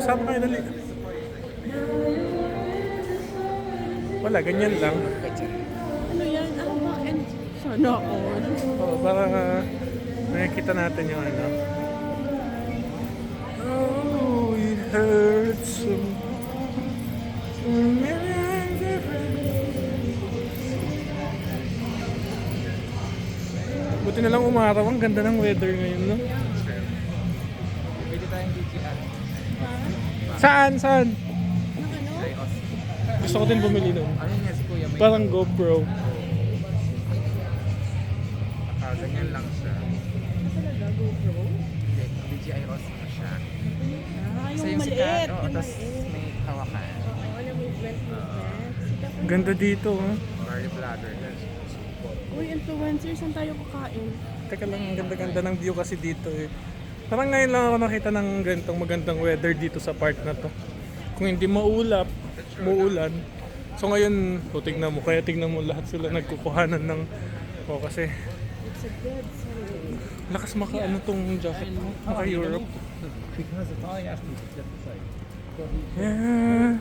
sama kayo dali. Wala, ganyan lang. Ano yan? Ano ba? Sana all. Oh, para makikita natin yung ano. Oh, it hurts so. Buti na lang umaraw. Ang ganda ng weather ngayon, no? Pwede tayong DJI. Saan? Saan? Ano? Gusto ko din bumili nun. Ano niya si Kuya? May Parang GoPro. ganyan lang siya. Talaga, GoPro? Hindi, DJI Osmo siya. Ah, Isa yung yung sikat, maliit. oo, Yung tapos maliit. may hawakan. Oo, na movement. Sikat ang- Ganda dito, oh. Very vlogger din. Uy, influencer, saan tayo kakain? Teka lang, ang ganda-ganda ng view kasi dito eh. Parang ngayon lang ako nakita ng ganitong magandang weather dito sa part na to. Kung hindi maulap, muulan. So ngayon, tignan mo, kaya tignan mo lahat sila nagkukuhanan ng... kasi It's a good Sunday. lakas ano tong jacket mo, maka-Europe. Because it's all I asked me to get the site. Yeah.